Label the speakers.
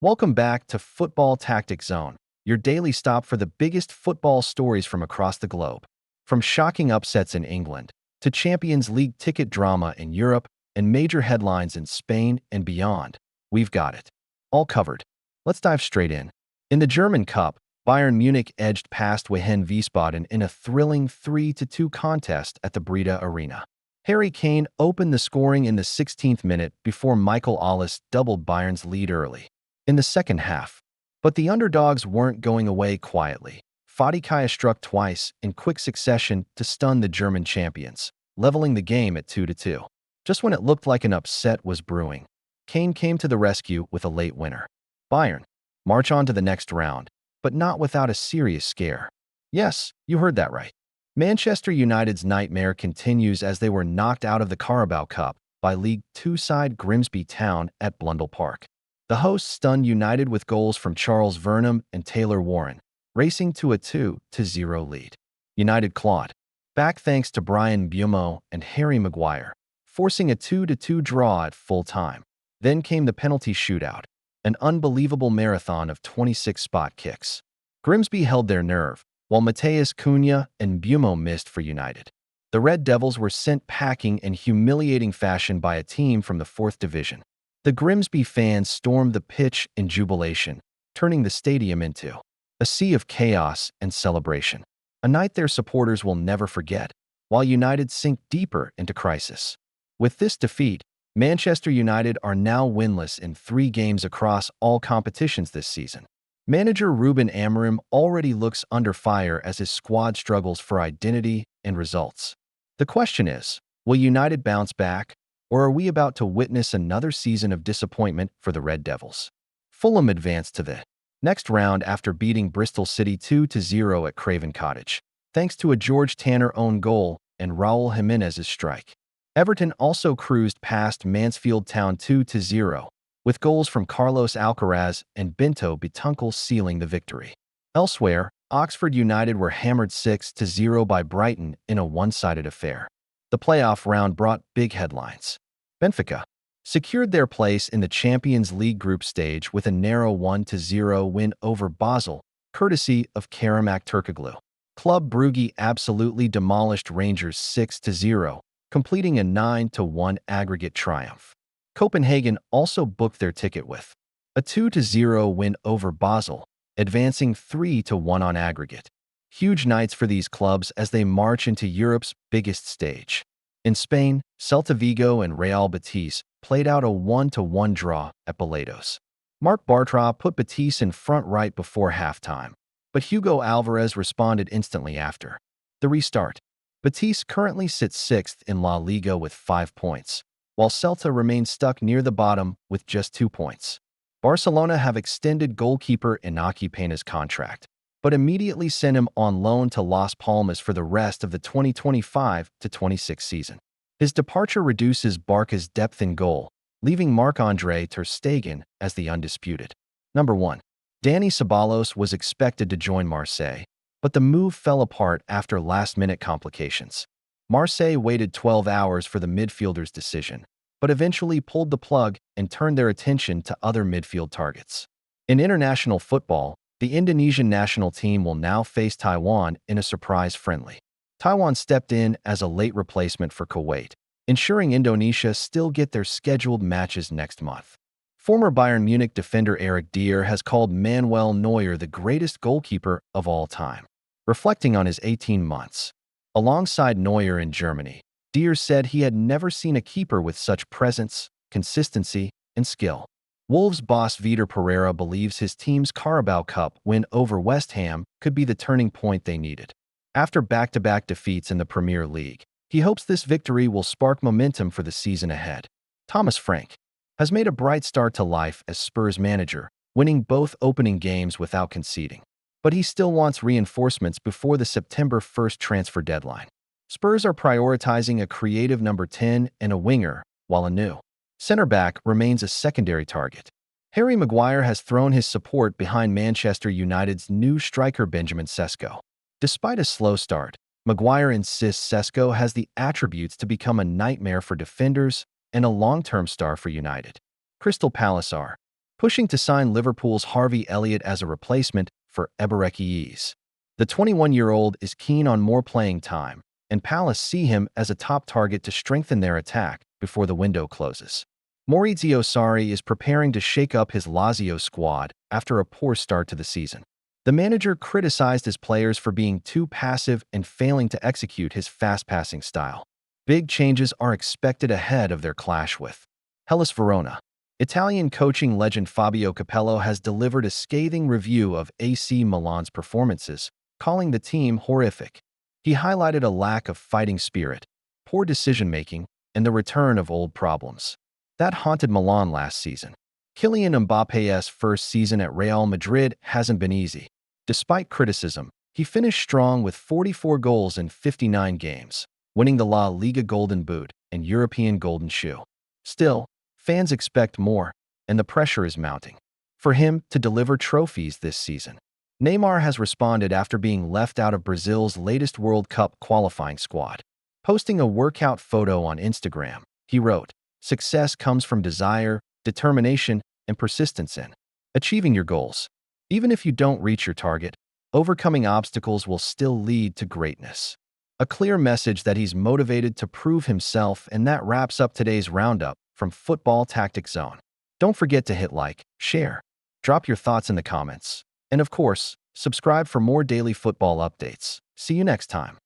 Speaker 1: Welcome back to Football Tactic Zone, your daily stop for the biggest football stories from across the globe. From shocking upsets in England to Champions League ticket drama in Europe and major headlines in Spain and beyond, we've got it all covered. Let's dive straight in. In the German Cup, Bayern Munich edged past Wien Wiesbaden in a thrilling 3-2 contest at the Breda Arena. Harry Kane opened the scoring in the 16th minute before Michael Ollis doubled Bayern's lead early in the second half. But the underdogs weren't going away quietly. Fadi Kaya struck twice in quick succession to stun the German champions, leveling the game at 2-2. Just when it looked like an upset was brewing, Kane came to the rescue with a late winner. Bayern march on to the next round, but not without a serious scare. Yes, you heard that right. Manchester United's nightmare continues as they were knocked out of the Carabao Cup by League Two side Grimsby Town at Blundell Park. The hosts stunned United with goals from Charles Vernam and Taylor Warren, racing to a 2-0 lead. United clawed back thanks to Brian Mbeumo and Harry Maguire, forcing a 2-2 draw at full time. Then came the penalty shootout, an unbelievable marathon of 26 spot kicks. Grimsby held their nerve, while Matheus Cunha and Mbeumo missed for United. The Red Devils were sent packing in humiliating fashion by a team from the 4th Division. The Grimsby fans stormed the pitch in jubilation, turning the stadium into a sea of chaos and celebration, a night their supporters will never forget, while United sink deeper into crisis. With this defeat, Manchester United are now winless in 3 games across all competitions this season. Manager Ruben Amorim already looks under fire as his squad struggles for identity and results. The question is, will United bounce back, or are we about to witness another season of disappointment for the Red Devils? Fulham advanced to the next round after beating Bristol City 2-0 at Craven Cottage, thanks to a George Tanner own goal and Raul Jimenez's strike. Everton also cruised past Mansfield Town 2-0, with goals from Carlos Alcaraz and Bento Betunkel sealing the victory. Elsewhere, Oxford United were hammered 6-0 by Brighton in a one-sided affair. The playoff round brought big headlines. Benfica secured their place in the Champions League group stage with a narrow 1-0 win over Basel, courtesy of Kerem Aktürkoğlu. Club Brugge absolutely demolished Rangers 6-0, completing a 9-1 aggregate triumph. Copenhagen also booked their ticket with a 2-0 win over Basel, advancing 3-1 on aggregate. Huge nights for these clubs as they march into Europe's biggest stage. In Spain, Celta Vigo and Real Betis played out a 1-1 draw at Balados. Marc Bartra put Betis in front right before halftime, but Hugo Alvarez responded instantly after the restart. Betis currently sits 6th in La Liga with 5 points, while Celta remains stuck near the bottom with just 2 points. Barcelona have extended goalkeeper Iñaki Peña's contract, but immediately sent him on loan to Las Palmas for the rest of the 2025-26 season. His departure reduces Barca's depth in goal, leaving Marc-André ter Stegen as the undisputed number 1. Dani Ceballos was expected to join Marseille, but the move fell apart after last-minute complications. Marseille waited 12 hours for the midfielder's decision, but eventually pulled the plug and turned their attention to other midfield targets. In international football, the Indonesian national team will now face Taiwan in a surprise friendly. Taiwan stepped in as a late replacement for Kuwait, ensuring Indonesia still get their scheduled matches next month. Former Bayern Munich defender Eric Dier has called Manuel Neuer the greatest goalkeeper of all time, reflecting on his 18 months alongside Neuer in Germany. Dier said he had never seen a keeper with such presence, consistency, and skill. Wolves boss Vitor Pereira believes his team's Carabao Cup win over West Ham could be the turning point they needed. After back-to-back defeats in the Premier League, he hopes this victory will spark momentum for the season ahead. Thomas Frank has made a bright start to life as Spurs manager, winning both opening games without conceding. But he still wants reinforcements before the September 1st transfer deadline. Spurs are prioritizing a creative number 10 and a winger, while a new center back remains a secondary target. Harry Maguire has thrown his support behind Manchester United's new striker Benjamin Sesko. Despite a slow start, Maguire insists Sesko has the attributes to become a nightmare for defenders and a long-term star for United. Crystal Palace are pushing to sign Liverpool's Harvey Elliott as a replacement for Eberechi. The 21-year-old is keen on more playing time, and Palace see him as a top target to strengthen their attack before the window closes. Maurizio Sarri is preparing to shake up his Lazio squad after a poor start to the season. The manager criticized his players for being too passive and failing to execute his fast-passing style. Big changes are expected ahead of their clash with Hellas Verona. Italian coaching legend Fabio Capello has delivered a scathing review of AC Milan's performances, calling the team horrific. He highlighted a lack of fighting spirit, poor decision-making, and the return of old problems that haunted Milan last season. Kylian Mbappe's first season at Real Madrid hasn't been easy. Despite criticism, he finished strong with 44 goals in 59 games, winning the La Liga Golden Boot and European Golden Shoe. Still, fans expect more, and the pressure is mounting for him to deliver trophies this season. Neymar has responded after being left out of Brazil's latest World Cup qualifying squad. Posting a workout photo on Instagram, he wrote, "Success comes from desire, determination, and persistence in achieving your goals. Even if you don't reach your target, overcoming obstacles will still lead to greatness." A clear message that he's motivated to prove himself, and that wraps up today's roundup from Football Tactics Zone. Don't forget to hit like, share, drop your thoughts in the comments, and of course, subscribe for more daily football updates. See you next time.